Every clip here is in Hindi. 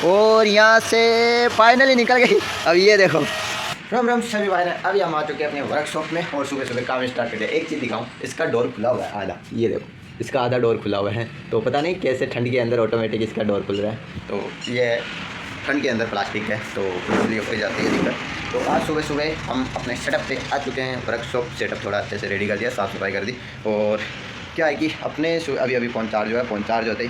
और यहाँ से फाइनली निकल गई। अब ये देखो, राम राम सभी भाई, अभी हम आ चुके हैं अपने वर्कशॉप में और सुबह सुबह काम स्टार्ट कर दिया। एक चीज़ दिखाऊँ, इसका डोर खुला हुआ है आधा, ये देखो इसका आधा डोर खुला हुआ है। तो पता नहीं कैसे ठंड के अंदर ऑटोमेटिक इसका डोर खुल रहा है। तो ये ठंड के अंदर प्लास्टिक है तो इसलिए हो जाती है दिक्कत। तो आज सुबह सुबह हम अपने सेटअप पे आ चुके हैं। वर्कशॉप सेटअप थोड़ा अच्छे से रेडी कर दिया, साफ़ सफाई कर दी। और क्या है कि अपने अभी फ़ोन चार्ज होते ही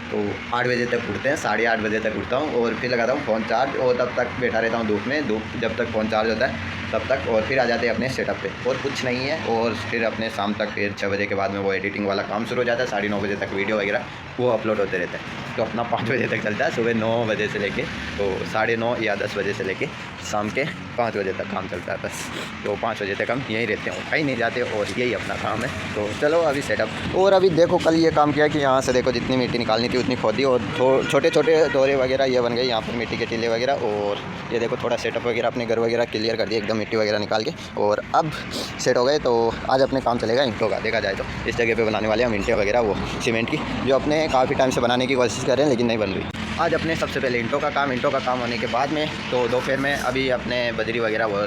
तो 8 बजे तक उठते हैं, 8:30 बजे तक उठता हूँ और फिर लगाता हूँ फ़ोन चार्ज और तब तक बैठा रहता हूँ धूप में, जब तक फ़ोन चार्ज होता है तब तक। और फिर आ जाते हैं अपने सेटअप पे और कुछ नहीं है। और फिर अपने शाम तक फिर 6 बजे के बाद में वो एडिटिंग वाला काम शुरू हो जाता है। 9:30 बजे तक वीडियो वगैरह वो अपलोड होते रहते हैं। तो अपना 5 बजे तक चलता है, सुबह 9 बजे से लेके तो 9:30 या 10 बजे से लेके शाम के 5 बजे तक काम चलता है बस। तो 5 बजे तक हम यहीं रहते हैं, कहीं नहीं जाते और यही अपना काम है। तो चलो अभी सेटअप। और अभी देखो कल ये काम किया कि यहाँ से देखो जितनी मिट्टी निकालनी थी उतनी खोदी और छोटे छोटे दौरे वगैरह ये बन गए यहाँ पर मिट्टी के टीले वगैरह। और ये देखो थोड़ा सेटअप वगैरह अपने घर वगैरह क्लियर कर दिया एकदम मिट्टी वगैरह निकाल के। और अब सेट हो गए तो आज अपने काम चलेगा ईंटों का। देखा जाए तो इस जगह पे बनाने वाले हम ईंटें वगैरह वो सीमेंट की, जो अपने काफ़ी टाइम से बनाने की कोशिश कर रहे हैं लेकिन नहीं बन रही। आज अपने सबसे पहले ईंटों का काम होने के बाद में तो दोपहर में अभी अपने बजरी वगैरह वो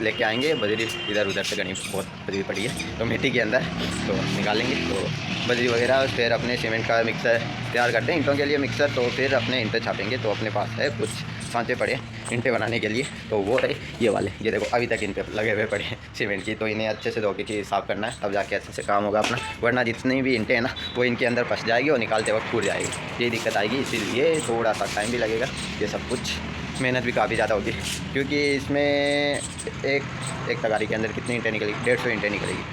लेके आएंगे। बजरी इधर उधर से घनी बहुत बजरी पड़ी है तो मिट्टी के अंदर तो निकालेंगे। तो बजरी वगैरह फिर अपने सीमेंट का मिक्सर तैयार करते हैं ईंटों के लिए मिक्सर। तो फिर अपने ईंटें छापेंगे। तो अपने पास है कुछ सांचे पड़े ईंटें बनाने के लिए, तो वो रहे ये वाले, ये देखो अभी तक इन पे लगे हुए पड़े हैं सीमेंट की। तो इन्हें अच्छे से धो के साफ़ करना है, तब जाके अच्छे से काम होगा अपना। वरना जितनी भी ईंटें हैं ना वो इनके अंदर फंस जाएगी और निकालते वक्त फूट जाएगी, ये दिक्कत आएगी। इसीलिए थोड़ा सा टाइम भी लगेगा, ये सब कुछ मेहनत भी काफ़ी ज़्यादा होगी। क्योंकि इसमें एक तगारी के अंदर कितनी ईंटें निकलेगी, 150 ईंटें निकलेगी,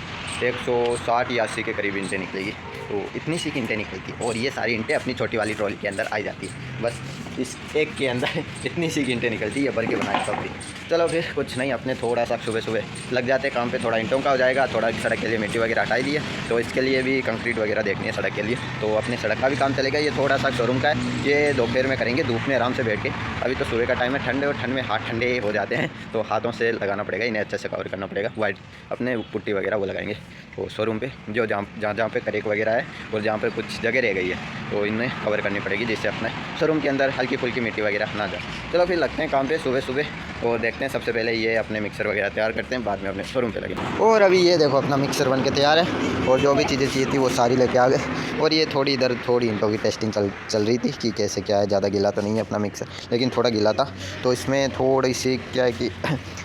160 या 80 के करीब ईंटें निकलेगी। तो इतनी सी ईंटें निकलती और ये सारी ईंटें अपनी छोटी वाली ट्रॉली के अंदर आ जाती है। बस इस एक के अंदर इतनी सी ईंटें निकलती है, भर के बनाए तब भी। चलो फिर कुछ नहीं, अपने थोड़ा सा सुबह सुबह लग जाते काम पे। थोड़ा ईंटों का हो जाएगा, थोड़ा सड़क के लिए मिट्टी वगैरह हटाई दी है तो इसके लिए भी कंक्रीट वगैरह देखनी है सड़क के लिए। तो अपने सड़क का भी काम चलेगा। ये थोड़ा सा शोरूम का है, ये दोपहर में करेंगे धूप में आराम से बैठ के। अभी तो सुबह का टाइम है, ठंड और ठंड में हाथ ठंडे हो जाते हैं तो हाथों से लगाना पड़ेगा, इन्हें अच्छे से कवर करना पड़ेगा। वाइट अपने पुट्टी वगैरह वो लगाएंगे वो शोरूम पे, जो जहाँ पे करेक वगैरह है और जहाँ पर कुछ जगह रह गई है तो इन्हें कवर करनी पड़ेगी, जिससे अपने शोरूम के अंदर हल्की फुल्की मिट्टी वगैरह ना जाए। चलो फिर लगते हैं काम पे सुबह सुबह और देखते हैं। सबसे पहले ये अपने मिक्सर वगैरह तैयार करते हैं, बाद में अपने शोरूम पे लगे। और अभी ये देखो अपना मिक्सर बन के तैयार है और जो भी चीज़ें चाहिए थी वो सारी लेके आ गए। और ये थोड़ी ईंटों की टेस्टिंग चल रही थी कि कैसे क्या है। ज़्यादा गीला तो नहीं है अपना मिक्सर, लेकिन थोड़ा गीला था तो इसमें थोड़ी सी क्या है कि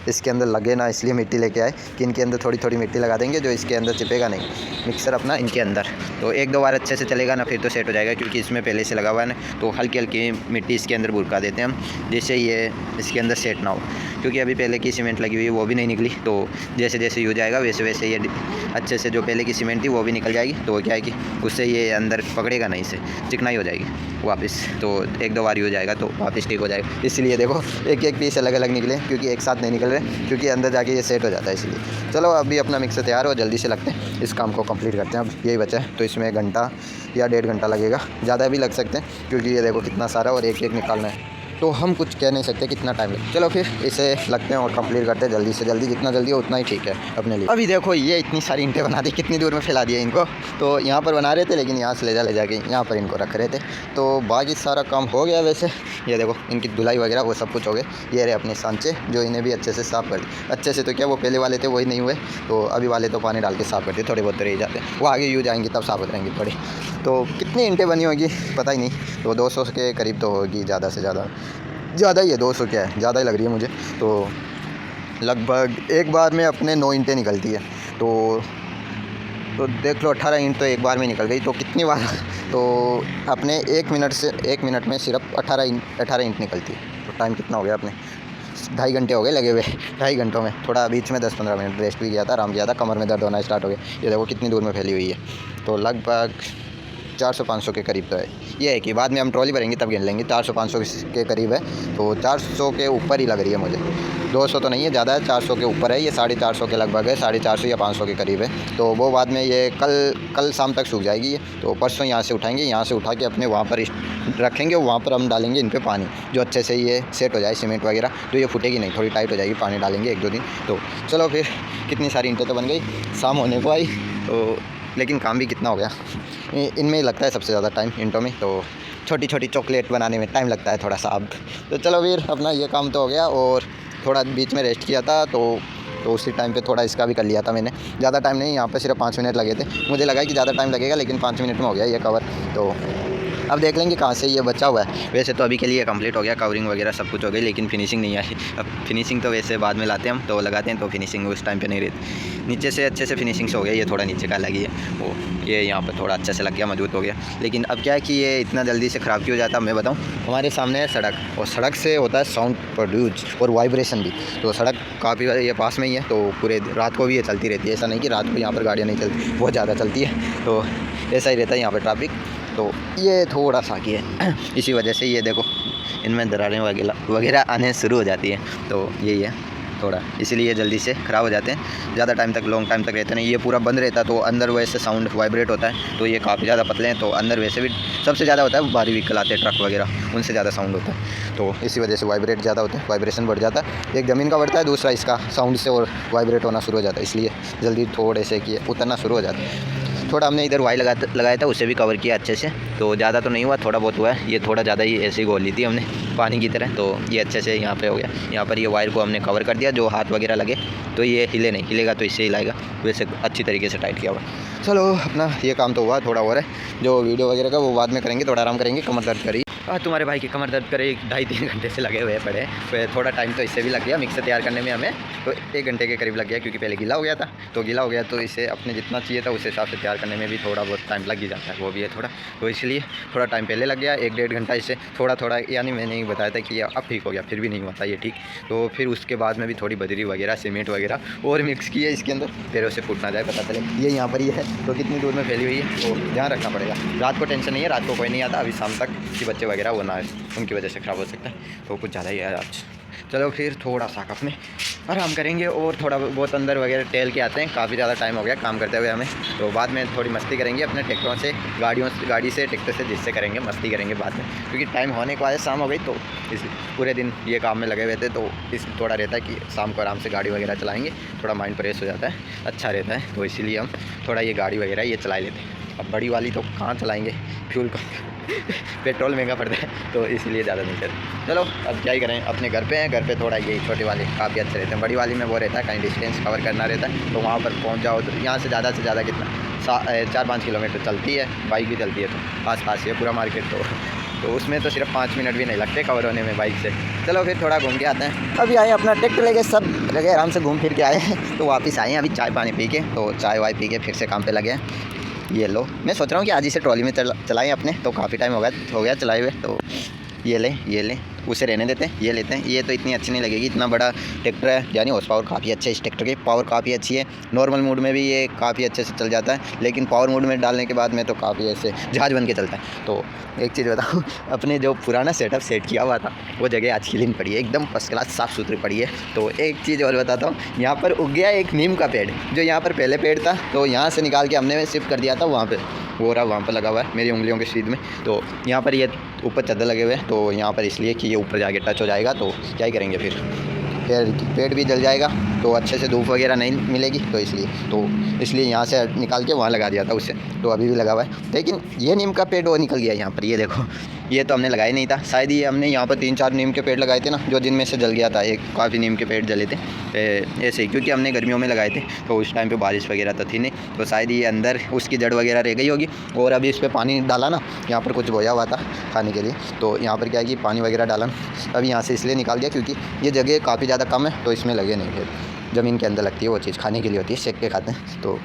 इसके अंदर लगे ना, इसलिए मिट्टी लेके आए कि इनके अंदर थोड़ी थोड़ी मिट्टी लगा देंगे जो इसके अंदर चिपेगा नहीं मिक्सर अपना इनके अंदर। तो 1-2 बार अच्छे से चलेगा ना, फिर तो सेट हो जाएगा। क्योंकि इसमें पहले से लगा हुआ है ना, तो हल्की हल्की मिट्टी इसके अंदर बुरका देते हैं हम, जिससे ये इसके अंदर सेट ना हो। क्योंकि अभी पहले की सीमेंट लगी हुई है वो भी नहीं निकली, तो जैसे जैसे यूज जाएगा वैसे वैसे ये अच्छे से जो पहले की सीमेंट थी वो भी निकल जाएगी। तो क्या है कि उससे ये अंदर पकड़ेगा नहीं, से चिकनाई हो जाएगी वापस। तो 1-2 बार यूज जाएगा तो वापस ठीक हो जाएगा। इसलिए देखो एक एक पीस अलग अलग निकले, क्योंकि एक साथ नहीं निकल रहे, क्योंकि अंदर जाके ये सेट हो जाता है इसलिए। चलो अभी अपना मिक्सर तैयार हो, जल्दी से लगते हैं इस काम को कंप्लीट करते हैं। अब यही बचा है तो इसमें घंटा या 1.5 घंटा लगेगा, ज़्यादा भी लग सकते हैं क्योंकि ये देखो कितना सारा और एक एक निकालना है, तो हम कुछ कह नहीं सकते कितना टाइम लगे। चलो फिर इसे लगते हैं और कंप्लीट करते हैं जल्दी से जल्दी, जितना जल्दी हो उतना ही ठीक है अपने लिए। अभी देखो ये इतनी सारी ईंटें बना दी, कितनी दूर में फैला दिया इनको। तो यहाँ पर बना रहे थे लेकिन यहाँ से ले जाके यहाँ पर इनको रख रहे थे। तो बाकी सारा काम हो गया वैसे। ये देखो इनकी धुलाई वगैरह वो सब कुछ हो गए। ये रहे अपने सांचे, जो इन्हें भी अच्छे से साफ़ कर दिए। अच्छे से तो क्या, वो पहले वाले थे वही नहीं हुए, तो अभी वाले तो पानी डाल के साफ़ करते, थोड़े बहुत तो रह जाते हैं, वो आगे यूज आएंगे तब साफ़ हो जाएंगे थोड़े। तो कितनी ईंटें बनी होगी पता ही नहीं, तो 200 के करीब तो होगी, ज़्यादा से ज़्यादा ही है। 200 क्या है, ज़्यादा ही लग रही है मुझे। तो लगभग एक बार में अपने 9 ईंटें निकलती है। तो देख लो 18 ईंट तो एक बार में निकल गई। तो कितनी बार, तो अपने 1 मिनट में सिर्फ 18 ईंट निकलती है। तो टाइम कितना हो गया अपने, 2.5 घंटे हो गए लगे हुए। 2.5 घंटों में थोड़ा बीच में 10-15 मिनट रेस्ट भी किया था, आराम किया था, कमर में दर्द होना स्टार्ट हो गया। ये देखो कितनी दूर में फैली हुई है। तो लगभग 400-500 के करीब तो है। ये है कि बाद में हम ट्रॉली भरेंगे तब गिन लेंगे। 400-500 के करीब है, तो 400 के ऊपर ही लग रही है मुझे। 200 तो नहीं है, ज़्यादा है, 400 के ऊपर है। ये 450 के लगभग है, 450 या 500 के करीब है। तो वो बाद में ये कल शाम तक सूख जाएगी ये। तो परसों यहाँ से उठाएंगे, यहाँ से उठा के अपने वहाँ पर रखेंगे, वहाँ पर हम डालेंगे इन पे पानी, जो अच्छे से ये सेट हो जाए सीमेंट वगैरह, तो ये फूटेगी नहीं, थोड़ी टाइट हो जाएगी। पानी डालेंगे 1-2 दिन। तो चलो फिर कितनी सारी ईंटें तो बन गई, शाम होने को आई। तो लेकिन काम भी कितना हो गया, इनमें ही लगता है सबसे ज़्यादा टाइम ईंटों में। तो छोटी छोटी चॉकलेट बनाने में टाइम लगता है थोड़ा सा अब। तो चलो फिर अपना ये काम तो हो गया, और थोड़ा बीच में रेस्ट किया था तो उसी टाइम पे थोड़ा इसका भी कर लिया था मैंने। ज़्यादा टाइम नहीं, यहाँ पे सिर्फ 5 मिनट लगे थे। मुझे लगा कि ज़्यादा टाइम लगेगा, लेकिन 5 मिनट में हो गया ये कवर। तो अब देख लेंगे कहाँ से ये बचा हुआ है। वैसे तो अभी के लिए कंप्लीट हो गया, कवरिंग वगैरह सब कुछ हो गई, लेकिन फिनिशिंग नहीं आई। अब फिनिशिंग तो वैसे बाद में लाते हैं हम, तो लगाते हैं तो फिनिशिंग उस टाइम पे नहीं रहती। नीचे से अच्छे से फिनिशिंग से हो गया, ये थोड़ा नीचे का लगी है वो, ये यहाँ पर थोड़ा अच्छे से लग गया, मजबूत हो गया। लेकिन अब क्या है कि ये इतना जल्दी से ख़राब क्यों हो जाता है मैं बताऊँ। हमारे सामने है सड़क, और सड़क से होता है साउंड प्रोड्यूस और वाइब्रेशन भी। तो सड़क काफ़ी ये पास में ही है, तो पूरे रात को भी ये चलती रहती है। ऐसा नहीं कि रात को यहाँ पर गाड़ियाँ नहीं चलती, बहुत ज़्यादा चलती है। तो ऐसा ही रहता है यहाँ पर ट्रैफिक। तो ये थोड़ा सा की है इसी वजह से ये देखो इनमें दरारें वगैरह आने शुरू हो जाती हैं। तो यही है थोड़ा, इसीलिए ये जल्दी से ख़राब हो जाते हैं। ज़्यादा टाइम तक, लॉन्ग टाइम तक रहते नहीं। ये पूरा बंद रहता तो अंदर वैसे साउंड वाइब्रेट होता है, तो ये काफ़ी ज़्यादा पतले हैं, तो अंदर वैसे भी सबसे ज़्यादा होता है भारी व्हीकल आते हैं, ट्रक वगैरह, उनसे ज़्यादा साउंड होता है। तो इसी वजह से वाइब्रेट ज़्यादा होते हैं, वाइब्रेशन बढ़ जाता है। एक ज़मीन का बढ़ता है, दूसरा इसका साउंड से और वाइब्रेट होना शुरू हो जाता है, इसलिए जल्दी थोड़े से कि उतरना शुरू हो जाता है। थोड़ा हमने इधर वाई लगाया था, उसे भी कवर किया अच्छे से, तो ज़्यादा तो नहीं हुआ, थोड़ा बहुत हुआ है। ये थोड़ा ज़्यादा ही ऐसे ही घोल ली थी हमने पानी की तरह, तो ये अच्छे से यहाँ पे हो गया। यहाँ पर ये वायर को हमने कवर कर दिया, जो हाथ वगैरह लगे तो ये हिले नहीं, हिलेगा तो इससे हिलाएगा, वैसे अच्छी तरीके से टाइट किया हुआ। चलो अपना ये काम तो हुआ, थोड़ा और है जो वीडियो वगैरह का वो बाद में करेंगे, थोड़ा आराम करेंगे। कमर दर्द करी तुम्हारे भाई की कमर दर्द करे 2.5-3 घंटे से लगे हुए पड़े, फिर थोड़ा टाइम तो इससे भी लग गया मिक्सर तैयार करने में हमें, तो 1 घंटे के करीब लग गया, क्योंकि पहले गीला हो गया था। तो गीला हो गया तो इसे अपने जितना चाहिए था उस हिसाब से तैयार करने में भी थोड़ा बहुत टाइम लग ही जाता है, वो भी है थोड़ा। तो इसलिए थोड़ा टाइम पहले लग गया, 1-1.5 घंटा इसे थोड़ा, यानी मैंने ही बताया था कि ये अब ठीक हो गया, फिर भी नहीं होता ये ठीक। तो फिर उसके बाद में भी थोड़ी बजरी वगैरह, सीमेंट वगैरह और मिक्स किए इसके अंदर, पैरों से फूट ना जाए, पता चले। ये यहाँ पर ही है, तो कितनी दूर में फैली हुई है, तो ध्यान रखना पड़ेगा। रात को टेंशन नहीं है, रात को कोई नहीं आता, अभी शाम तक कि बच्चे वगैरह वो ना है, उनकी वजह से ख़राब हो सकता है, तो कुछ ज़्यादा ही है आज। चलो फिर थोड़ा सा अपने आराम करेंगे और थोड़ा बहुत अंदर वगैरह टहल के आते हैं। काफ़ी ज़्यादा टाइम हो गया काम करते हुए हमें, तो बाद में थोड़ी मस्ती करेंगे अपने ट्रैक्टरों से, गाड़ी से, ट्रैक्टर से, जिससे करेंगे मस्ती करेंगे बाद में, क्योंकि टाइम होने के बाद शाम हो गई, तो इस पूरे दिन ये काम में लगे हुए थे। तो इस थोड़ा रहता है कि शाम को आराम से गाड़ी वगैरह चलाएँगे, थोड़ा माइंड फ्रेश हो जाता है, अच्छा रहता है। तो इसीलिए हम थोड़ा ये गाड़ी वगैरह ये चला लेते हैं। अब बड़ी वाली तो कहाँ चलाएँगे, फ्यूल का पेट्रोल महंगा पड़ता है, तो इसलिए ज़्यादा नहीं करते। चलो अब क्या ही करें, अपने घर पे हैं, घर पे थोड़ा यही छोटे वाले काफ़ी अच्छे रहते हैं। बड़ी वाली में वो रहता है कहीं डिस्टेंस कवर करना रहता है, तो वहाँ पर पहुँच जाओ, तो यहाँ से ज़्यादा कितना 4-5 किलोमीटर चलती है, बाइक भी चलती है, तो पास ही है पूरा मार्केट। तो उसमें तो सिर्फ 5 मिनट भी नहीं लगते कवर होने में बाइक से। चलो फिर थोड़ा घूम के आते हैं। अभी आए अपना ट्रैक्टर लेके, सब लगे आराम से घूम फिर के आए हैं, तो वापस आए हैं अभी चाय पानी पी के, तो चाय वाय पी के फिर से काम पे लगे हैं। ये लो, मैं सोच रहा हूँ कि आज इसे ट्रॉली में चलाएँ अपने, तो काफ़ी टाइम हो गया चलाए हुए। तो ये लें उसे रहने देते हैं, ये लेते हैं। ये तो इतनी अच्छी नहीं लगेगी, इतना बड़ा ट्रैक्टर है, यानी हॉर्स पावर काफ़ी अच्छा है इस ट्रैक्टर की, पावर काफ़ी अच्छी है। नॉर्मल मोड में भी ये काफ़ी अच्छे से चल जाता है, लेकिन पावर मोड में डालने के बाद में तो काफ़ी ऐसे जहाज बन के चलता है। तो एक चीज़ बताऊँ, अपने जो पुराना सेटअप सेट किया हुआ था वो जगह आज क्लीन पड़ी है, एकदम फर्स्ट क्लास साफ़ सुथरी पड़ी है। तो एक चीज़ और बताता हूँ, यहाँ पर उग गया एक नीम का पेड़, जो यहाँ पर पहले पेड़ था, तो यहाँ से निकाल के हमने शिफ्ट कर दिया था वहाँ पर, वो रहा वहाँ पर लगा हुआ है मेरी उंगलियों के सीध में। तो यहाँ पर ये ऊपर चादर लगे हुए हैं, तो यहाँ पर इसलिए कि ये ऊपर जाके टच हो जाएगा, तो क्या ही करेंगे फिर पेड़ भी जल जाएगा, तो अच्छे से धूप वगैरह नहीं मिलेगी, तो इसलिए यहाँ से निकाल के वहाँ लगा दिया था उसे, तो अभी भी लगा हुआ है। लेकिन ये नीम का पेड़ वो निकल गया यहाँ पर, ये देखो, ये तो हमने लगाया नहीं था, शायद ये हमने यहाँ पर 3-4 नीम के पेड़ लगाए थे ना, जो जिनमें से जल गया था, एक काफ़ी नीम के पेड़ जले थे ऐसे ही, क्योंकि हमने गर्मियों में लगाए थे, तो उस टाइम पे बारिश वगैरह तो थी नहीं, तो शायद ये अंदर उसकी जड़ वगैरह रह गई होगी। और अभी इस पर पानी डाला ना, यहाँ पर कुछ बोया हुआ था खाने के लिए, तो यहाँ पर क्या है कि पानी वगैरह डाला, अभी यहाँ से इसलिए निकाल दिया क्योंकि ये जगह काफ़ी ज़्यादा कम है, तो इसमें लगे नहीं, फिर ज़मीन के अंदर लगती है वो चीज़, खाने के लिए होती है, सेक के खाते हैं। तो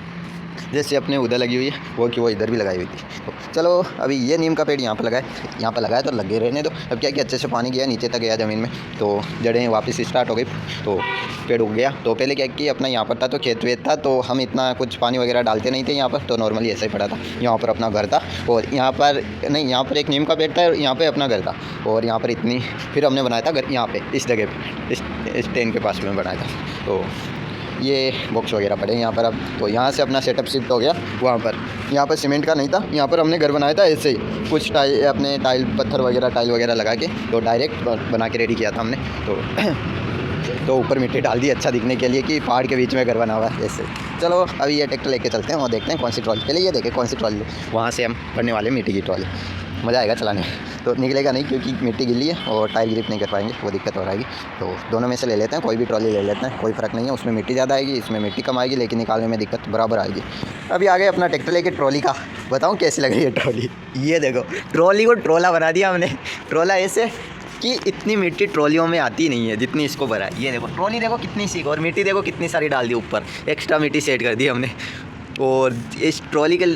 जैसे अपने उधर लगी हुई है वो इधर भी लगाई हुई थी। तो चलो अभी ये नीम का पेड़ यहाँ पर लगाया तो लगे रहने दो। अब क्या कि अच्छे से पानी गया नीचे तक गया ज़मीन में, तो जड़ें वापस स्टार्ट हो गई, तो पेड़ उग गया। तो पहले क्या कि अपना यहाँ पर था तो खेत वेत था, तो हम इतना कुछ पानी वगैरह डालते नहीं थे यहाँ पर, तो नॉर्मली ऐसा ही पड़ा था। यहाँ पर अपना घर था, और यहाँ पर एक नीम का पेड़ था, और यहाँ पर अपना घर था, और यहाँ पर इतनी फिर हमने बनाया था घर यहाँ पर, इस जगह पर, इस ट्रेन के पास में बनाया था। तो ये बॉक्स वगैरह पड़े यहाँ पर अब, तो यहाँ से अपना सेटअप शिफ्ट हो गया वहाँ पर। यहाँ पर सीमेंट का नहीं था, यहाँ पर हमने घर बनाया था ऐसे ही, कुछ टाइल पत्थर वगैरह लगा के, तो डायरेक्ट बना के रेडी किया था हमने। तो ऊपर मिट्टी डाल दी अच्छा दिखने के लिए कि पहाड़ के बीच में घर बना हुआ है ऐसे। चलो अभी ये ट्रैक्टर लेके चलते हैं और देखते हैं कौन सी ट्रॉली, पहले ये देखें कौन सी ट्रॉली, वहाँ से हम भरने वाले मिट्टी की ट्रॉली। मज़ा आएगा चलाने में। तो निकलेगा नहीं क्योंकि मिट्टी गिल्ली है और टायर ग्रिप नहीं कर पाएंगे, वो दिक्कत हो रहेगी। तो दोनों में से ले लेते हैं, कोई भी ट्रॉली ले लेते हैं, कोई फ़र्क नहीं है। उसमें मिट्टी ज़्यादा आएगी, इसमें मिट्टी कम आएगी, लेकिन निकालने में दिक्कत बराबर आएगी। अभी आगे अपना ट्रैक्टर लेके ट्रॉली का बताऊँ कैसी लग रही है ट्रॉली। ये देखो ट्रॉली को ट्रोला बना दिया हमने। ट्रोला ऐसे कि इतनी मिट्टी ट्रॉलियों में आती नहीं है जितनी इसको भरा है। ये देखो ट्रॉली देखो कितनी सी, और मिट्टी देखो कितनी सारी डाल दी ऊपर, एक्स्ट्रा मिट्टी सेट कर दी हमने। और इस ट्रॉली के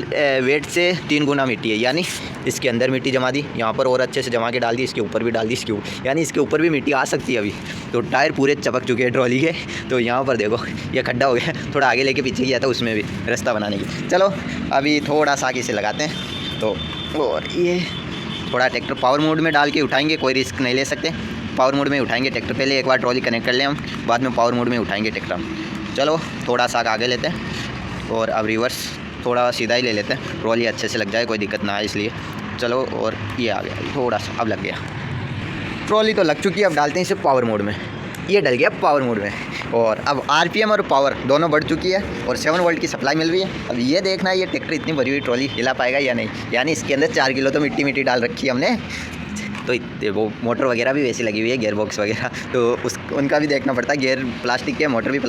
वेट से 3 गुना मिट्टी है, यानी इसके अंदर मिट्टी जमा दी, यहाँ पर और अच्छे से जमा के डाल दी, इसके ऊपर भी डाल दी, इसके ऊपर, यानी इसके ऊपर भी मिट्टी आ सकती है अभी। तो टायर पूरे चपक चुके हैं ट्रॉली के। तो यहाँ पर देखो ये खड्डा हो गया, थोड़ा आगे लेके पीछे किया था उसमें भी रास्ता बनाने की। चलो अभी थोड़ा सा आगे से लगाते हैं। तो और ये थोड़ा ट्रैक्टर पावर मोड में डाल के उठाएंगे, कोई रिस्क नहीं ले सकते। पावर मोड में उठाएंगे ट्रैक्टर, पहले एक बार ट्रॉली कनेक्ट कर लें हम, बाद में पावर मोड में उठाएंगे ट्रैक्टर हम। चलो थोड़ा सा आगे लेते हैं और अब रिवर्स थोड़ा सीधा ही ले लेते हैं, ट्रॉली अच्छे से लग जाए, कोई दिक्कत ना आए इसलिए। चलो और ये आ गया थोड़ा सा, अब लग गया। ट्रॉली तो लग चुकी है, अब डालते हैं इसे पावर मोड में। ये डल गया पावर मोड में और अब आरपीएम और पावर दोनों बढ़ चुकी है और 7 वोल्ट की सप्लाई मिल रही है। अब ये देखना है ये ट्रैक्टर इतनी भरी हुई ट्रॉली हिला पाएगा या नहीं, यानी इसके अंदर 4 किलो तो मिट्टी डाल रखी है हमने। तो वो मोटर वगैरह भी वैसी लगी हुई है, गियर बॉक्स वगैरह, तो उनका भी देखना पड़ता है। गियर प्लास्टिक के, मोटर भी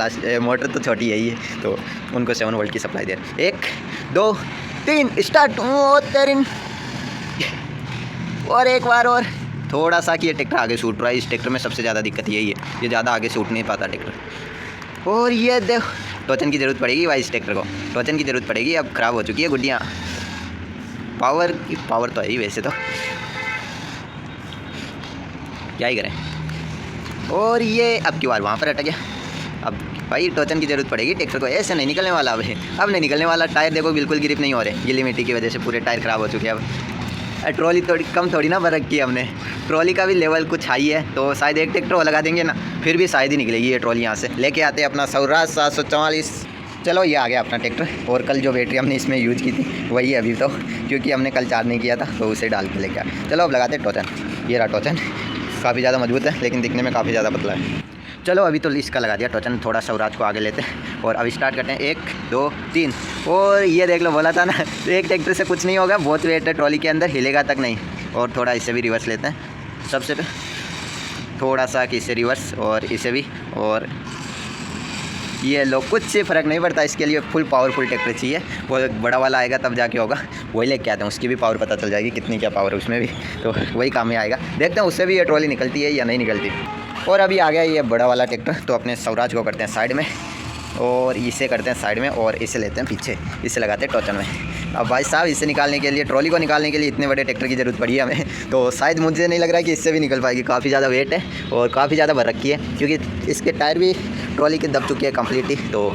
मोटर तो छोटी है ही, तो उनको 7 वोल्ट की सप्लाई दे रहे। 1 2 3 स्टार्ट। और एक बार और थोड़ा सा कि ये ट्रैक्टर आगे से उठ रहा है। इस ट्रैक्टर में सबसे ज़्यादा दिक्कत यही है, ये ज़्यादा आगे से उठ नहीं पाता ट्रैक्टर। और ये देखो टोचन की ज़रूरत पड़ेगी भाई, इस ट्रैक्टर को टोचन की ज़रूरत पड़ेगी। अब ख़राब हो चुकी है गुड्डियाँ। पावर तो है ही वैसे तो, क्या ही करें। और ये अब की बार वहाँ पर अटक गया। अब भाई टोचन की ज़रूरत पड़ेगी ट्रैक्टर को, ऐसे नहीं निकलने वाला। अब नहीं निकलने वाला। टायर देखो बिल्कुल ग्रिप नहीं हो रहे, गीली मिट्टी की वजह से पूरे टायर ख़राब हो चुके हैं। अब ट्रॉली थोड़ी ना भर रखी है हमने, ट्रॉली का भी लेवल कुछ हाई है, तो शायद एक ट्रैक्टर और लगा देंगे ना, फिर भी शायद ही निकलेगी ये ट्रॉली यहाँ से। लेके आते हैं अपना स्वराज 744। चलो ये आ गया अपना ट्रैक्टर। और कल जो बैटरी हमने इसमें यूज़ की थी वही है अभी तो, क्योंकि हमने कल चार्ज नहीं किया था, तो उसे डाल के लेके आए। चलो अब लगाते हैं टोचन। ये रहा टोचन, काफ़ी ज़्यादा मजबूत है लेकिन दिखने में काफ़ी ज़्यादा पतला है। चलो अभी तो इसका लगा दिया टोचन, थोड़ा स्वराज को आगे लेते हैं और अभी स्टार्ट करते हैं। 1 2 3। और ये देख लो, बोला था ना एक ट्रैक्टर से कुछ नहीं होगा, बहुत वेट है ट्रॉली के अंदर, हिलेगा तक नहीं। और थोड़ा इसे भी रिवर्स लेते हैं, सबसे थोड़ा सा कि इसे रिवर्स और इसे भी। और ये लो, कुछ से फ़र्क नहीं पड़ता, इसके लिए फुल पावरफुल ट्रैक्टर चाहिए। वो बड़ा वाला आएगा तब जाके होगा, वही लेके आते हैं, उसकी भी पावर पता चल जाएगी कितनी क्या पावर है उसमें भी, तो वही काम में आएगा। देखते हैं उससे भी ये ट्रॉली निकलती है या नहीं निकलती। और अभी आ गया ये बड़ा वाला ट्रैक्टर, तो अपने स्वराज को करते हैं साइड में और इसे करते हैं साइड में और इसे लेते हैं पीछे, इसे लगाते हैं टोचन में। अब भाई साहब इसे निकालने के लिए, ट्रॉली को निकालने के लिए इतने बड़े ट्रैक्टर की ज़रूरत पड़ी है हमें, तो शायद मुझे नहीं लग रहा है कि इससे भी निकल पाएगी। काफ़ी ज़्यादा वेट है और काफ़ी ज़्यादा भर रखी है, क्योंकि इसके टायर भी ट्रॉली के दब चुके हैं कम्प्लीटली, तो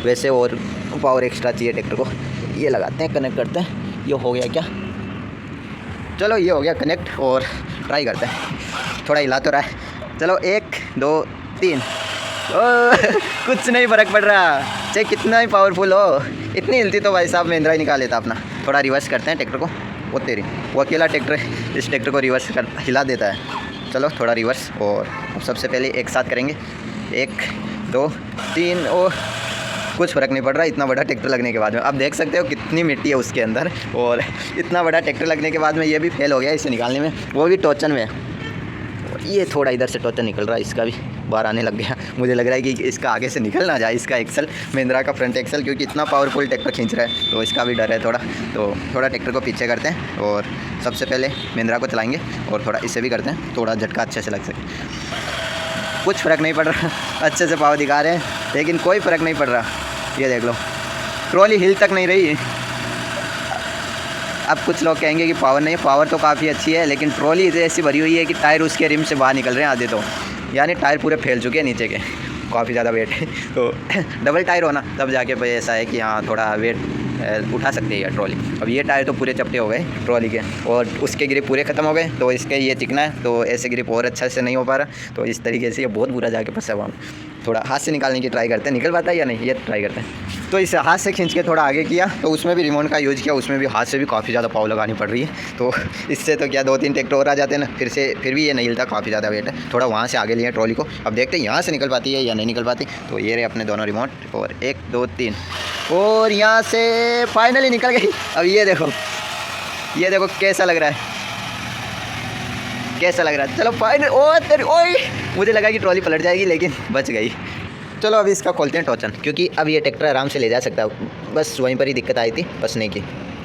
वैसे और पावर एक्स्ट्रा चाहिए ट्रैक्टर को। ये लगाते हैं, कनेक्ट करते हैं। ये हो गया क्या? चलो ये हो गया कनेक्ट और ट्राई करते हैं, थोड़ा हिला तो रहा है। चलो 1 2 3। कुछ नहीं फ़र्क पड़ रहा, चाहे कितना ही पावरफुल हो, इतनी हिलती तो भाई साहब महिंद्रा ही निकाल लेता अपना। थोड़ा रिवर्स करते हैं ट्रैक्टर को। वो तेरी, वो अकेला ट्रैक्टर इस ट्रैक्टर को रिवर्स कर हिला देता है। चलो थोड़ा रिवर्स और अब सबसे पहले एक साथ करेंगे। 1 2 3। और कुछ फ़र्क नहीं पड़ रहा इतना बड़ा ट्रैक्टर लगने के बाद में। अब देख सकते हो कितनी मिट्टी है उसके अंदर, और इतना बड़ा ट्रैक्टर लगने के बाद में ये भी फेल हो गया इसे निकालने में, वो भी टोचन में। ये थोड़ा इधर से टोचन निकल रहा है, इसका भी बाहर आने लग गया। मुझे लग रहा है कि इसका आगे से निकल ना जाए, इसका एक्सल, महिंद्रा का फ्रंट एक्सल, क्योंकि इतना पावरफुल ट्रैक्टर खींच रहा है, तो इसका भी डर है थोड़ा। तो थोड़ा ट्रैक्टर को पीछे करते हैं और सबसे पहले महिंद्रा को चलाएंगे और थोड़ा इसे भी करते हैं, थोड़ा झटका अच्छे से लग सके। कुछ फ़र्क नहीं पड़ रहा, अच्छे से पावर दिखा रहे हैं लेकिन कोई फ़र्क नहीं पड़ रहा। ये देख लो ट्रॉली हिल तक नहीं रही। अब कुछ लोग कहेंगे कि पावर नहीं, पावर तो काफ़ी अच्छी है, लेकिन ट्रॉली ऐसी भरी हुई है कि टायर उसके रिम से बाहर निकल रहे हैं आधे, तो यानी टायर पूरे फैल चुके हैं नीचे के, काफ़ी ज़्यादा वेट है। तो डबल टायर होना तब जाके भाई ऐसा है कि हाँ थोड़ा वेट उठा सकते हैं ये ट्रॉली। अब ये टायर तो पूरे चपटे हो गए ट्रॉली के, और उसके ग्रिप पूरे ख़त्म हो गए, तो इसके ये चिकना है, तो ऐसे ग्रिप और अच्छा से नहीं हो पा रहा। तो इस तरीके से ये बहुत बुरा जाके फंसा हुआ। थोड़ा हाथ से निकालने की ट्राई करते हैं, निकल पाता है या नहीं ये ट्राई करते हैं। तो इसे हाथ से खींच के थोड़ा आगे किया, तो उसमें भी रिमोट का यूज़ किया, उसमें भी हाथ से भी काफ़ी ज़्यादा पावर लगानी पड़ रही है। तो इससे तो क्या 2-3 ट्रैक्टर और आ जाते हैं ना, फिर भी ये नहीं हिलता, काफ़ी ज़्यादा वेट है। थोड़ा वहाँ से आगे लिए ट्रॉली को, अब देखते हैं यहाँ से निकल पाती है या नहीं निकल पाती। तो ये रहे अपने दोनों रिमोट, और 1 2 3, और यहाँ से फाइनली निकल गई। अब ये देखो कैसा लग रहा है, कैसा लग रहा है? चलो फाइनल। ओ तेरी ओए, मुझे लगा कि ट्रॉली पलट जाएगी लेकिन बच गई। चलो अभी इसका खोलते हैं टोचन, क्योंकि अब ये ट्रैक्टर आराम से ले जा सकता है, बस वहीं पर ही दिक्कत आई थी बसने की।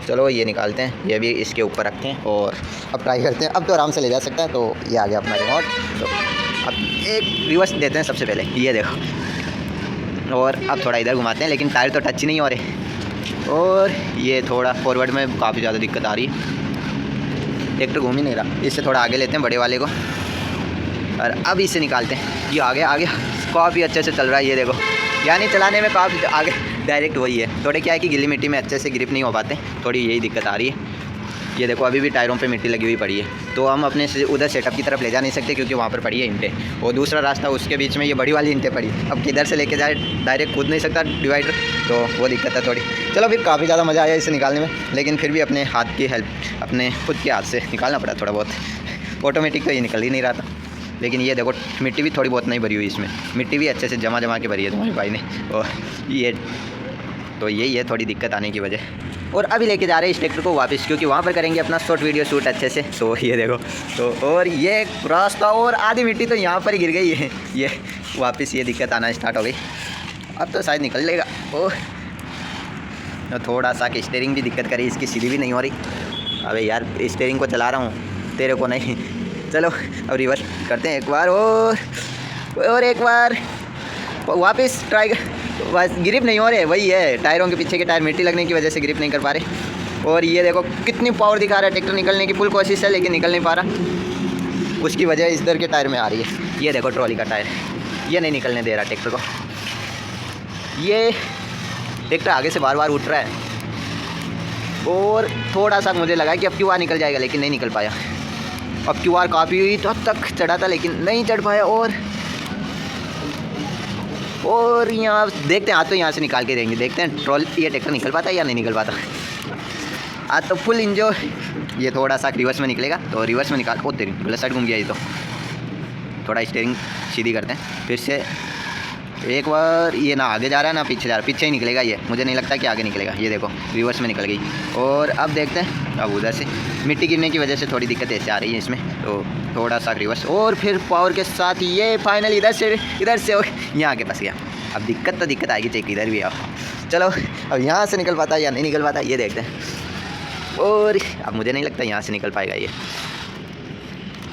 चलो ये निकालते हैं, ये भी इसके ऊपर रखते हैं और अब ट्राई करते हैं। अब तो आराम से ले जा सकता है। तो ये आ गया अपना रिमोट। तो अब एक रिवर्स देते हैं सबसे पहले, ये देखो, और अब थोड़ा इधर घुमाते हैं, लेकिन टायर तो टच ही नहीं हो रहे। और ये थोड़ा फॉरवर्ड में काफ़ी ज़्यादा दिक्कत आ रही है, ट्रैक्टर घूम ही नहीं रहा। इससे थोड़ा आगे लेते हैं बड़े वाले को, और अब इसे निकालते हैं। ये आ गया काफ़ी अच्छे से चल रहा है, ये देखो, यानी चलाने में काफ़ी आगे डायरेक्ट वही है। थोड़े क्या है कि गिल्ली मिट्टी में अच्छे से ग्रिप नहीं हो पाते, थोड़ी यही दिक्कत आ रही है। ये देखो अभी भी टायरों पे मिट्टी लगी हुई पड़ी है, तो हम अपने उधर सेटअप की तरफ ले जा नहीं सकते, क्योंकि वहाँ पर पड़ी है ईंटें, और दूसरा रास्ता उसके बीच में ये बड़ी वाली ईंटें पड़ी। अब किधर से लेके जाए, डायरेक्ट कूद नहीं सकता डिवाइडर, तो वो दिक्कत है थोड़ी। चलो फिर काफ़ी ज़्यादा मज़ा आया इसे निकालने में, लेकिन फिर भी अपने हाथ की हेल्प, अपने खुद के हाथ से निकालना पड़ा थोड़ा बहुत। ऑटोमेटिक तो ये निकल ही नहीं रहा था, लेकिन ये देखो मिट्टी भी थोड़ी बहुत नहीं भरी हुई इसमें, मिट्टी भी अच्छे से जमा के भरी है तुम्हारे भाई ने। और ये तो यही है थोड़ी दिक्कत आने की वजह। और अभी लेके जा रहे हैं इस ट्रैक्टर को वापस, क्योंकि वहाँ पर करेंगे अपना शॉर्ट वीडियो शूट अच्छे से। तो ये देखो, तो और ये रास्ता और आधी मिट्टी तो यहाँ पर गिर गई है, ये वापस ये दिक्कत आना स्टार्ट हो गई। अब तो शायद निकल लेगा। ओह, थोड़ा सा कि स्टीयरिंग भी दिक्कत करी, इसकी सीधी भी नहीं हो रही। अबे यार स्टीयरिंग को चला रहा हूँ, तेरे को नहीं। चलो अब रिवर्स करते हैं एक बार, और एक बार वापस ट्राई। बस ग्रिप नहीं हो रहे, वही है टायरों के पीछे के टायर मिट्टी लगने की वजह से ग्रिप नहीं कर पा रहे। और ये देखो कितनी पावर दिखा रहा है, ट्रैक्टर निकलने की फुल कोशिश है लेकिन निकल नहीं पा रहा। उसकी वजह इधर के टायर में आ रही है। ये देखो ट्रॉली का टायर, ये नहीं निकलने दे रहा ट्रैक्टर को। ये ट्रैक्टर आगे से बार बार उठ रहा है, और थोड़ा सा मुझे लगा कि अब क्यू आर निकल जाएगा, लेकिन नहीं निकल पाया। अब क्यू आर काफ़ी हद तक चढ़ा था लेकिन नहीं चढ़ पाया। और यहाँ देखते हैं, आज तो यहाँ से निकाल के देंगे, देखते हैं ट्रॉल ये ट्रैक्टर निकल पाता है या नहीं निकल पाता। आज तो फुल इंजॉय। ये थोड़ा सा रिवर्स में निकलेगा, तो रिवर्स में निकाल। ओ तेरी गलत साइड घूम गया ये तो। थोड़ा स्टीयरिंग सीधी करते हैं फिर से एक बार। ये ना आगे जा रहा है ना पीछे जा रहा है, पीछे ही निकलेगा ये, मुझे नहीं लगता कि आगे निकलेगा। ये देखो रिवर्स में निकल गई। और अब देखते हैं, अब उधर से मिट्टी गिरने की वजह से थोड़ी दिक्कत ऐसे आ रही है इसमें, तो थोड़ा सा रिवर्स और फिर पावर के साथ ये फाइनल इधर से यहाँ आके फंस गया। अब दिक्कत तो दिक्कत आएगी, चेक इधर भी आओ। चलो अब यहाँ से निकल पाता है या नहीं निकल पाता ये देखते हैं। और अब मुझे नहीं लगता यहाँ से निकल पाएगा ये,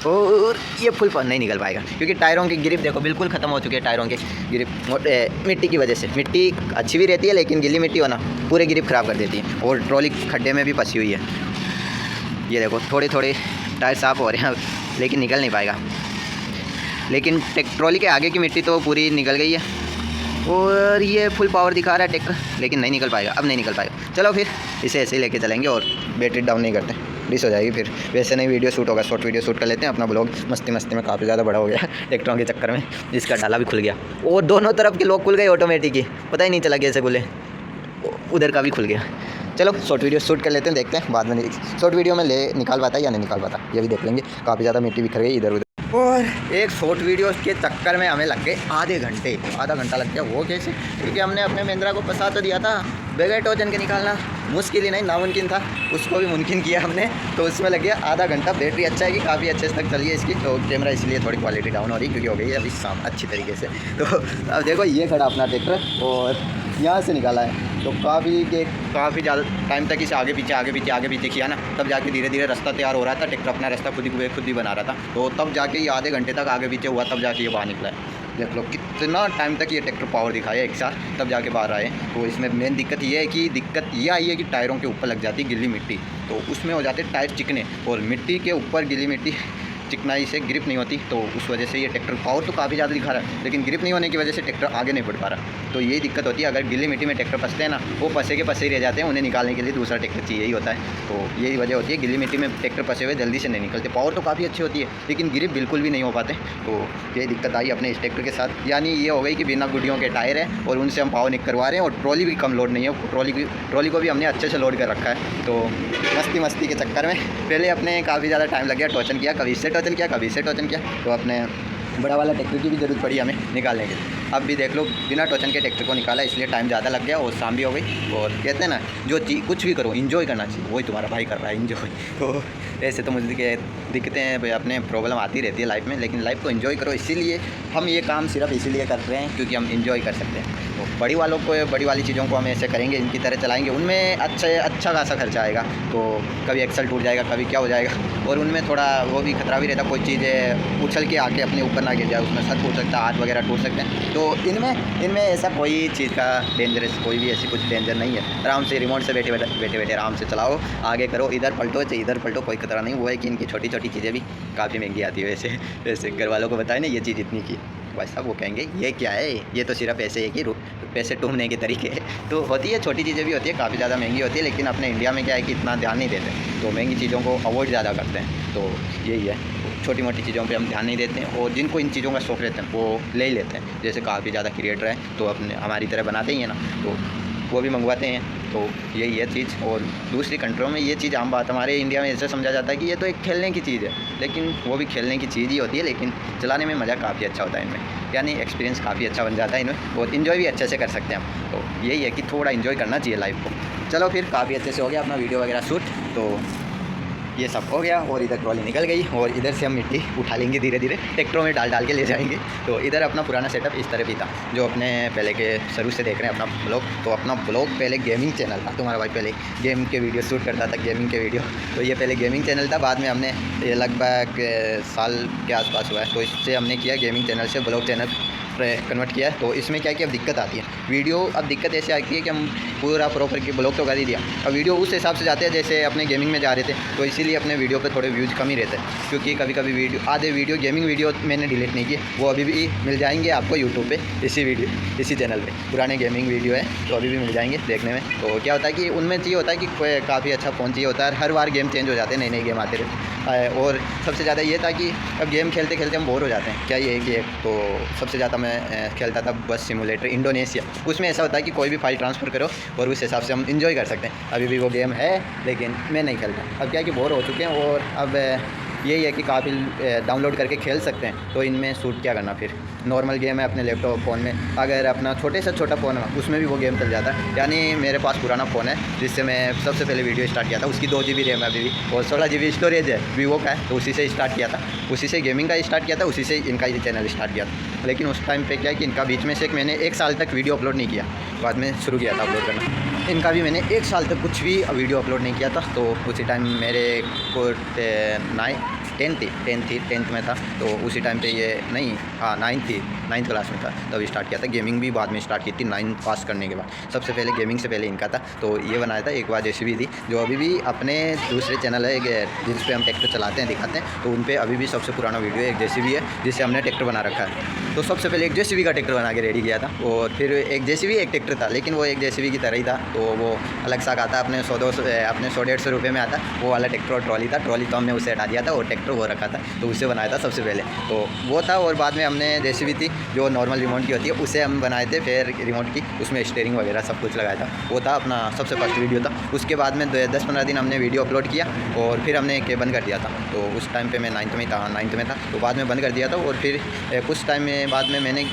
और ये फुल नहीं निकल पाएगा, क्योंकि टायरों की ग्रिप देखो बिल्कुल ख़त्म हो चुके हैं। टायरों के ग्रिप मिट्टी की वजह से, मिट्टी अच्छी भी रहती है लेकिन गीली मिट्टी होना पूरे ग्रिप ख़राब कर देती है, और ट्रॉली खड्डे में भी फंसी हुई है। ये देखो थोड़े थोड़े टायर साफ़ हो रहे हैं लेकिन निकल नहीं पाएगा। लेकिन ट्रॉली के आगे की मिट्टी तो पूरी निकल गई है, और ये फुल पावर दिखा रहा है ट्रैक्टर, लेकिन नहीं निकल पाएगा, अब नहीं निकल पाएगा। चलो फिर इसे ऐसे ही लेके चलेंगे, और बैटरी डाउन नहीं करते, डिस हो जाएगी फिर। वैसे नहीं वीडियो शूट होगा, शॉर्ट वीडियो शूट कर लेते हैं। अपना ब्लॉग मस्ती में काफ़ी ज़्यादा बड़ा हो गया ट्रैक्टरों के चक्कर में। इसका डाला भी खुल गया, और दोनों तरफ के लॉक खुल गए ऑटोमेटिक ही, पता ही नहीं चला कैसे खुले। उधर का भी खुल गया। चलो शॉर्ट वीडियो शूट कर लेते हैं, देखते हैं बाद में शॉर्ट वीडियो में निकाल पाता है या नहीं निकाल पाता, ये भी देख लेंगे। काफ़ी ज़्यादा मिट्टी बिखर गई इधर उधर, और एक शॉर्ट वीडियो के चक्कर में हमें लग गए आधा घंटा लग गया। वो कैसे? क्योंकि हमने अपने महिंद्रा को फंसा तो दिया था, बगैर टोचन के निकालना मुश्किल ही नहीं नामुमकिन था, उसको भी मुमकिन किया हमने, तो उसमें लग गया आधा घंटा। बैटरी अच्छा है कि काफ़ी अच्छे तक चली है इसकी, तो कैमरा इसलिए थोड़ी क्वालिटी डाउन हो रही, क्योंकि हो गई है अभी शाम अच्छी तरीके से। तो अब देखो ये खड़ा अपना ट्रैक्टर, और यहाँ से निकाला है, तो काफ़ी ज़्यादा टाइम तक इसे आगे पीछे किया ना, तब जाके धीरे धीरे रास्ता तैयार हो रहा था। ट्रैक्टर अपना रास्ता खुद ही बना रहा था, तो तब जाके ये आधे घंटे तक आगे पीछे हुआ, तब जाके ये बाहर निकला है। देख लो कितना टाइम तक ये ट्रैक्टर पावर दिखाया एक साथ, तब जाके बाहर आए। तो इसमें मेन दिक्कत ये आई है कि टायरों के ऊपर लग जाती है गिल्ली मिट्टी, तो उसमें हो जाते टायर चिकने, और मिट्टी के ऊपर गिल्ली मिट्टी चिकनाई से ग्रिप नहीं होती, तो उस वजह से ये ट्रैक्टर पावर तो काफ़ी ज़्यादा दिखा रहा है, लेकिन ग्रिप नहीं होने की वजह से ट्रैक्टर आगे नहीं बढ़ पा रहा। तो यही दिक्कत होती है, अगर गिल्ली मिट्टी में ट्रैक्टर फंसते हैं ना, वो फंसे के फंसे ही रह जाते हैं, उन्हें निकालने के लिए दूसरा ट्रैक्टर चाहिए ही होता है। तो यही वजह होती है, गिल्ली मिट्टी में ट्रैक्टर फंसे हुए जल्दी से नहीं निकलते। पावर तो काफ़ी अच्छी होती है, लेकिन ग्रिप बिल्कुल भी नहीं हो पाते। तो यही दिक्कत आई अपने इस ट्रैक्टर के साथ, यानी ये हो गई कि बिना गुडियों के टायर है, और उनसे हम पावर निक करवा रहे हैं, और ट्रॉली भी कम लोड नहीं है, ट्रॉली को भी हमने अच्छे से लोड कर रखा है। तो मस्ती के चक्कर में पहले अपने काफ़ी ज़्यादा टाइम लग गया, टोचन किया, कभी इससे टोचन किया, तो अपने बड़ा वाला ट्रैक्टर की भी ज़रूरत पड़ी हमें निकालने के। अब भी देख लो बिना टोचन के ट्रैक्टर को निकाला, इसलिए टाइम ज़्यादा लग गया, और शाम भी हो गई। और कहते हैं ना, जो चीज़ कुछ भी करो इन्जॉय करना चाहिए, वही तुम्हारा भाई कर रहा है इन्जॉय। तो ऐसे तो मुझे दिक्कतें भाई अपने प्रॉब्लम आती रहती है लाइफ में, लेकिन लाइफ को एंजॉय करो। इसीलिए हम ये काम सिर्फ इसीलिए कर रहे हैं क्योंकि हम एंजॉय कर सकते हैं। तो बड़ी वाली चीज़ों को हम ऐसे करेंगे, इनकी तरह चलाएंगे, उनमें अच्छा खासा खर्चा आएगा। तो कभी एक्सल टूट जाएगा, कभी क्या हो जाएगा, और उनमें थोड़ा वो भी खतरा भी रहता, कोई चीज़ें उछल के आके अपने ऊपर ना गिर जाए, उसमें सर टूट सकता है, हाथ वगैरह टूट सकते हैं। तो इनमें ऐसा कोई चीज़ का डेंजरस कोई भी ऐसी कुछ डेंजर नहीं है। आराम से रिमोट से बैठे आराम से चलाओ, आगे करो, इधर पलटो चाहे इधर पलटो, कोई खतरा नहीं। वो है कि इनकी छोटी छोटी चीज़ें भी काफ़ी महंगी आती है। वैसे घर वालों को बताए ना ये चीज़ इतनी की, भाई साहब वो कहेंगे ये क्या है, ये तो सिर्फ ऐसे है कि पैसे टूटने के तरीके तो होती है, छोटी चीज़ें भी होती है, काफ़ी ज़्यादा महंगी होती है। लेकिन अपने इंडिया में क्या है कि इतना ध्यान नहीं देते, तो महंगी चीज़ों को अवॉइड ज़्यादा करते हैं। तो यही है, छोटी मोटी चीज़ों पे हम ध्यान नहीं देते हैं, और जिनको इन चीज़ों का शौक रहता है वो ले ही लेते हैं। जैसे काफ़ी ज़्यादा क्रिएटर हैं तो अपने हमारी तरह बनाते ही हैं ना, तो वो भी मंगवाते हैं। तो यही है चीज़। और दूसरी कंट्रियों में ये चीज़ आम बात, हमारे इंडिया में ऐसे समझा जाता है कि ये तो एक खेलने की चीज़ है, लेकिन वो भी खेलने की चीज़ ही होती है, लेकिन चलाने में मज़ा काफ़ी अच्छा होता है इनमें, यानी एक्सपीरियंस काफ़ी अच्छा बन जाता है इनमें, और इन्जॉय भी अच्छे से कर सकते हैं हम। तो यही है कि थोड़ा इन्जॉय करना चाहिए लाइफ को। चलो फिर काफ़ी अच्छे से हो गया अपना वीडियो वगैरह शूट, तो ये सब हो गया। और इधर ट्रॉली निकल गई, और इधर से हम मिट्टी उठा लेंगे धीरे धीरे, ट्रैक्टरों में डाल के ले जाएंगे। तो इधर अपना पुराना सेटअप इस तरह भी था, जो अपने पहले के शुरू से देख रहे हैं अपना ब्लॉग। तो अपना ब्लॉग पहले गेमिंग चैनल था, तुम्हारा भाई पहले गेम के वीडियो शूट करता था, गेमिंग के वीडियो। तो ये पहले गेमिंग चैनल था, बाद में हमने ये लगभग साल के आसपास हुआ है, तो इससे हमने किया गेमिंग चैनल से ब्लॉग चैनल कन्वर्ट किया है। तो इसमें क्या है कि अब दिक्कत आती है वीडियो, अब दिक्कत ऐसे आती है कि हम पूरा प्रॉपर की ब्लॉग तो कर ही दिया, अब वीडियो उस हिसाब से जाते हैं जैसे अपने गेमिंग में जा रहे थे। तो इसीलिए अपने वीडियो पे थोड़े व्यूज़ कम ही रहते हैं, क्योंकि कभी कभी आधे वीडियो गेमिंग वीडियो मैंने डिलीट नहीं किए, वो अभी भी मिल जाएंगे आपको यूट्यूब पे, इसी चैनल पे पुराने गेमिंग वीडियो है, तो अभी भी मिल जाएंगे देखने में। तो क्या होता है कि उनमें चाहिए होता है कि काफ़ी अच्छा फ़ोन चाहिए होता है, हर बार गेम चेंज हो जाते हैं, नए गेम आते रहते। और सबसे ज़्यादा ये था कि अब गेम खेलते खेलते हम बोर हो जाते हैं। क्या ये है कि तो सबसे ज़्यादा मैं खेलता था बस सिमुलेटर इंडोनेशिया, उसमें ऐसा होता है कि कोई भी फाइल ट्रांसफ़र करो और उस हिसाब से हम इंजॉय कर सकते हैं। अभी भी वो गेम है, लेकिन मैं नहीं खेलता। अब क्या है कि बोर हो चुके हैं, और अब यही है कि काफ़ी डाउनलोड करके खेल सकते हैं। तो इनमें शूट क्या करना, फिर नॉर्मल गेम है अपने लैपटॉप फ़ोन में, अगर अपना छोटे से छोटा फ़ोन है उसमें भी वो गेम चल जाता है। यानी मेरे पास पुराना फ़ोन है जिससे मैं सबसे पहले वीडियो स्टार्ट किया था, उसकी 2 GB रैम है अभी भी, और 16 GB स्टोरेज है, वीवो का है। तो उसी से स्टार्ट किया था, उसी से गेमिंग का स्टार्ट किया था, उसी से इनका ही चैनल स्टार्ट किया था। लेकिन उस टाइम पे क्या है कि इनका बीच में से मैंने 1 साल तक वीडियो अपलोड नहीं किया, बाद में शुरू किया था अपलोड करना। इनका भी मैंने 1 साल तक कुछ भी वीडियो अपलोड नहीं किया था। तो उसी टाइम मेरे को 10th में था, तो उसी टाइम पे ये नहीं, हाँ 9th क्लास में था, तब स्टार्ट किया था। गेमिंग भी बाद में स्टार्ट की थी 9th पास करने के बाद। सबसे पहले गेमिंग से पहले इनका था, तो ये बनाया था। एक बार जेसीबी थी, जो अभी भी अपने दूसरे चैनल है जिस पे हम ट्रैक्टर चलाते हैं, दिखाते हैं, तो उन पर अभी भी सबसे पुराना वीडियो एक जेसीबी है जिससे हमने ट्रैक्टर बना रखा है। तो सबसे पहले एक जेसीबी का ट्रैक्टर बना के रेडी किया था, और फिर एक जेसीबी एक ट्रैक्टर था, लेकिन वो एक जेसीबी की तरह ही था। तो वो अलग सा आता, अपने 100-150 रुपये में आता, वो वाला ट्रैक्टर और ट्रॉली था। ट्रॉली तो हमने उसे हटा दिया था, और ट्रैक्टर वो रखा था, तो उसे बनाया था सबसे पहले। तो वो था, और बाद में हमने जेसीबी थी जो नॉर्मल रिमोट की होती है, उसे हम बनाए थे, फिर रिमोट की उसमें स्टीयरिंग वगैरह सब कुछ लगाया था। वो था अपना सबसे फर्स्ट वीडियो था। उसके बाद में 10-15 दिन हमने वीडियो अपलोड किया, और फिर हमने एक बंद कर दिया था। तो उस टाइम पे मैं 9th में था, तो बाद में बंद कर दिया था। और फिर कुछ टाइम में बाद में मैंने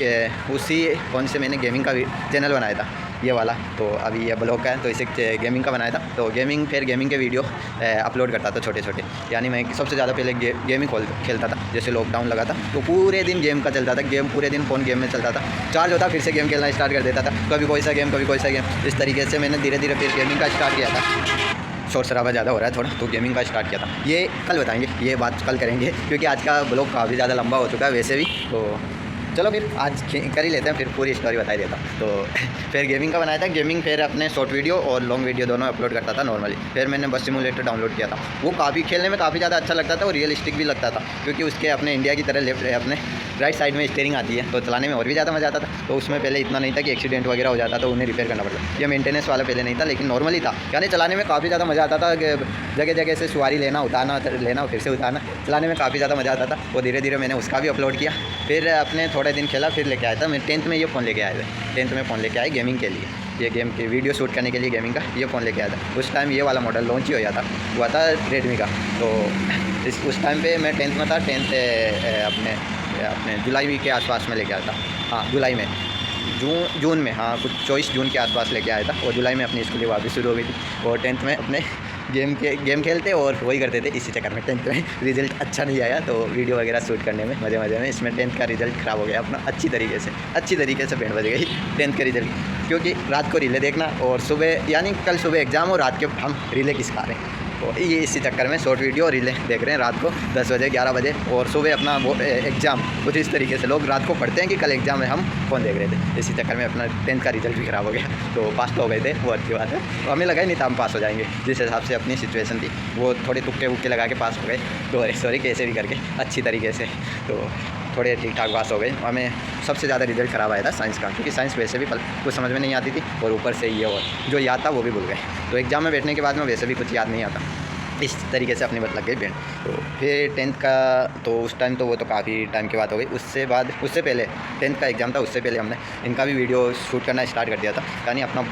उसी फ़ोन से मैंने गेमिंग का चैनल बनाया था, ये वाला। तो अभी ये ब्लॉग का है, तो इसे गेमिंग का बनाया था। तो फिर गेमिंग के वीडियो अपलोड करता था छोटे छोटे, यानी मैं सबसे ज़्यादा पहले गेमिंग खेलता था। जैसे लॉकडाउन लगा था, तो पूरे दिन गेम का चलता था, पूरे दिन फ़ोन गेम में चलता था। चार्ज होता, फिर से गेम खेलना स्टार्ट कर देता था, कभी कोई सा गेम, कभी कोई सा गेम। इस तरीके से मैंने धीरे धीरे फिर गेमिंग का स्टार्ट किया था। शोर शराबा ज़्यादा हो रहा है थोड़ा, तो गेमिंग का स्टार्ट किया था। ये कल बताएंगे, ये बात कल करेंगे, क्योंकि आज का ब्लॉग काफ़ी ज़्यादा लंबा हो चुका है वैसे भी। तो चलो फिर आज कर ही लेते हैं, फिर पूरी स्टोरी बता ही देता हूँ। तो फिर गेमिंग का बनाया था। गेमिंग फिर अपने शॉर्ट वीडियो और लॉन्ग वीडियो दोनों अपलोड करता था नॉर्मली। फिर मैंने बस सिमुलेटर डाउनलोड किया था, वो काफ़ी खेलने में काफ़ी ज़्यादा अच्छा लगता था, और रियलिस्टिक भी लगता था, क्योंकि उसके अपने इंडिया की तरह लेफ्ट अपने राइट साइड में स्टीयरिंग आती है, तो चलाने में और भी ज़्यादा मज़ा आता था। तो उसमें पहले इतना नहीं था कि एक्सीडेंट वगैरह हो जाता, तो उन्हें रिपेयर करना पड़ता। ये मेंटेनेंस वाला पहले नहीं था, लेकिन नॉर्मली था, यानी चलाने में काफ़ी ज़्यादा मज़ा आता था। जगह जगह से सवारी लेना, उतारना, फिर से उतारना, चलाने में काफ़ी ज़्यादा मज़ा आता था। वो धीरे धीरे मैंने उसका भी अपलोड किया। फिर अपने थोड़े दिन खेला, फिर लेके आया था मैं 10th में ये फ़ोन लेके आए थे। 10th में फ़ोन लेके आए गेमिंग के लिए, ये गेम की वीडियो शूट करने के लिए गेमिंग का ये फ़ोन लेके आया था। उस टाइम ये वाला मॉडल लॉन्च ही हुआ था रेडमी का। तो उस टाइम पे मैं 10th में था। 10th अपने जुलाई के आसपास में लेके आया था। हाँ, जुलाई में, जून में, हाँ कुछ 24 जून के आसपास लेके आया था, और जुलाई में अपनी स्कूल वापस शुरू हो गई थी। और 10th में अपने गेम खेलते और वही करते थे। इसी चक्कर में 10th में रिजल्ट अच्छा नहीं आया, तो वीडियो वगैरह शूट करने में मज़े में इसमें 10th का रिजल्ट ख़राब हो गया अपना अच्छी तरीके से बैंड बज गई 10th का रिजल्ट, क्योंकि रात को रिले देखना और सुबह यानी कल सुबह एग्ज़ाम और रात के हम रिले किसका रहे हैं, तो ये इसी चक्कर में शॉर्ट वीडियो और रिले देख रहे हैं रात को 10 बजे 11 बजे, और सुबह अपना वो एग्ज़ाम कुछ इस तरीके से लोग रात को पढ़ते हैं कि कल एग्ज़ाम है, हम फ़ोन देख रहे थे। इसी चक्कर में अपना 10th का रिजल्ट भी ख़राब हो गया, तो पास तो हो गए थे, वो अच्छी बात है। तो हमें लगा ही नहीं था हम पास हो जाएंगे, जिस हिसाब से अपनी सिचुएशन थी वो थोड़े तुक्के वुक्के लगा के पास हो गए, तो सॉरी कैसे भी करके अच्छी तरीके से, तो थोड़े ठीक ठाक पास हो गए। हमें सबसे ज़्यादा रिजल्ट ख़राब आया था साइंस का, क्योंकि साइंस वैसे भी कुछ समझ में नहीं आती थी, और ऊपर से ये और जो याद था वो भी भूल गए। तो एग्ज़ाम में बैठने के बाद में वैसे भी कुछ याद नहीं आता, इस तरीके से अपनी बात लग गई बैंड। तो फिर 10th का तो उस टाइम तो वो तो काफ़ी टाइम की बात हो गई। उससे पहले 10th का एग्ज़ाम था, उससे पहले हमने इनका भी वीडियो शूट करना स्टार्ट कर दिया था, यानी अपना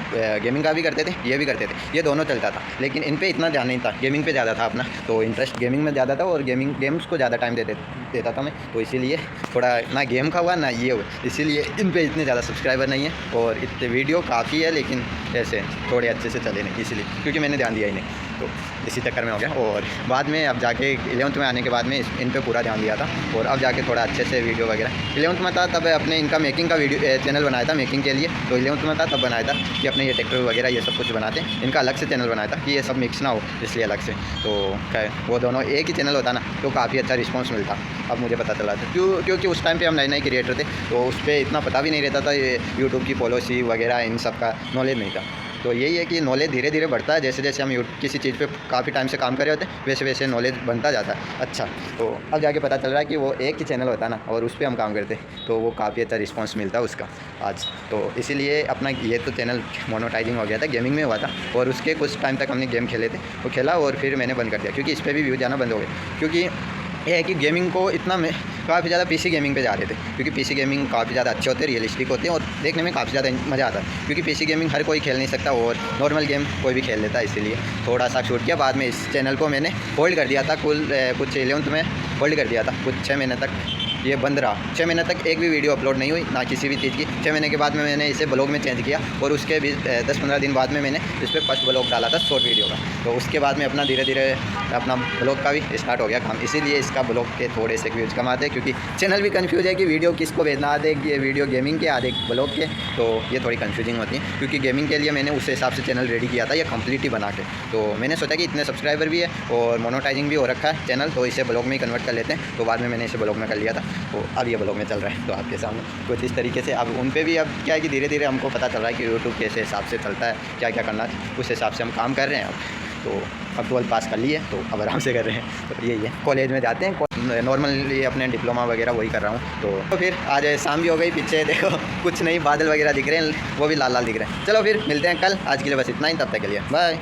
गेमिंग का भी करते थे, ये भी करते थे, ये दोनों चलता था। लेकिन इन पे इतना ध्यान नहीं था, गेमिंग पे ज़्यादा था अपना, तो इंटरेस्ट गेमिंग में ज़्यादा था, और गेम्स को ज़्यादा टाइम देता था मैं, तो इसीलिए थोड़ा ना गेम का हुआ ना ये हुआ, इसीलिए इन पे इतने ज़्यादा सब्सक्राइबर नहीं है, और इतने वीडियो काफ़ी है लेकिन ऐसे थोड़े अच्छे से चले नहीं, इसीलिए क्योंकि मैंने ध्यान दिया ही नहीं, तो इसी चक्कर में हो गया। और बाद में अब जाके 11th में आने के बाद में इन पे पूरा ध्यान दिया था, और अब जाके थोड़ा अच्छे से वीडियो वगैरह 11th में था, तब अपने इनका मेकिंग का वीडियो चैनल बनाया था मेकिंग के लिए, तो 11th में था तब बनाया था कि अपने ये ट्रैक्टर वगैरह ये सब कुछ बनाते हैं, इनका अलग से चैनल बनाया था कि ये सब मिक्स ना हो, इसलिए अलग से। तो क्या वो दोनों एक ही चैनल होता ना, तो काफ़ी अच्छा रिस्पॉन्स मिलता, अब मुझे पता चला था क्योंकि उस टाइम पर हम नए क्रिएटर थे, तो उस पर इतना पता भी नहीं रहता था, ये यूट्यूब की पॉलिसी वगैरह इन सब का नॉलेज नहीं था। तो यही है कि नॉलेज धीरे धीरे बढ़ता है, जैसे जैसे हम किसी चीज़ पे काफ़ी टाइम से काम कर रहे होते हैं, वैसे वैसे नॉलेज बनता जाता है। अच्छा, तो अब जाके पता चल रहा है कि वो एक ही चैनल होता है ना, और उस पर हम काम करते हैं, तो वो काफ़ी अच्छा रिस्पांस मिलता है उसका आज। तो इसीलिए अपना ये तो चैनल मोनेटाइजिंग हो गया था, गेमिंग में हुआ था, और उसके कुछ टाइम तक हमने गेम खेले थे, वो खेला और फिर मैंने बंद कर दिया, क्योंकि इस पर भी व्यूज़ आना बंद हो गए, क्योंकि ये है कि गेमिंग को इतना में काफ़ी ज़्यादा पीसी गेमिंग पे जा रहे थे, क्योंकि पीसी गेमिंग काफ़ी ज़्यादा अच्छे होते हैं, रियलिस्टिक होते हैं, और देखने में काफ़ी ज़्यादा मज़ा आता है, क्योंकि पीसी गेमिंग हर कोई खेल नहीं सकता, और नॉर्मल गेम कोई भी खेल लेता है, इसीलिए थोड़ा सा छूट किया। बाद में इस चैनल को मैंने होल्ड कर दिया था, कुछ 11th में होल्ड कर दिया था, कुछ 6 महीने तक ये बंद रहा। 6 महीने तक एक भी वीडियो अपलोड नहीं हुई, ना किसी भी चीज़ की। 6 महीने के बाद में मैंने इसे ब्लॉग में चेंज किया, और उसके भी 10-15 दिन बाद में मैंने इस पर फर्स्ट ब्लॉग डाला था शॉर्ट वीडियो का। तो उसके बाद में अपना धीरे धीरे अपना ब्लॉग का भी स्टार्ट हो गया काम, इसीलिए इसका ब्लॉग के थोड़े से व्यूज़ कम आते हैं, क्योंकि चैनल भी कन्फ्यूज है कि वीडियो किसको भेजना, आधे ये वीडियो गेमिंग के आधे ब्लॉग के, तो ये थोड़ी कन्फ्यूजिंग होती है। क्योंकि गेमिंग के लिए मैंने उस हिसाब से चैनल रेडी किया था, ये कम्प्लीट ही बना के, तो मैंने सोचा कि इतने सब्सक्राइबर भी है और मोनेटाइजिंग भी हो रखा है चैनल, तो इसे ब्लॉग में ही कन्वर्ट कर लेते हैं। तो बाद में मैंने इसे ब्लॉग में कर लिया था, तो अब ये ब्लॉग में चल रहा है, तो आपके सामने कुछ इस तरीके से। अब उन पे भी अब क्या है कि धीरे धीरे हमको पता चल रहा है कि यूट्यूब कैसे हिसाब से चलता है, क्या क्या करना है, उस हिसाब से हम काम कर रहे हैं। अब तो अब 12th पास कर लिए, तो अब आराम से कर रहे हैं। तो यही है, कॉलेज में जाते हैं, नॉर्मली अपने डिप्लोमा वगैरह वही कर रहा हूँ। तो फिर आज शाम भी हो गई, पीछे देखो कुछ नहीं, बादल वगैरह दिख रहे हैं, वो भी लाल लाल दिख रहे हैं। चलो फिर मिलते हैं कल, आज के लिए बस इतना ही, तब तक के लिए बाय।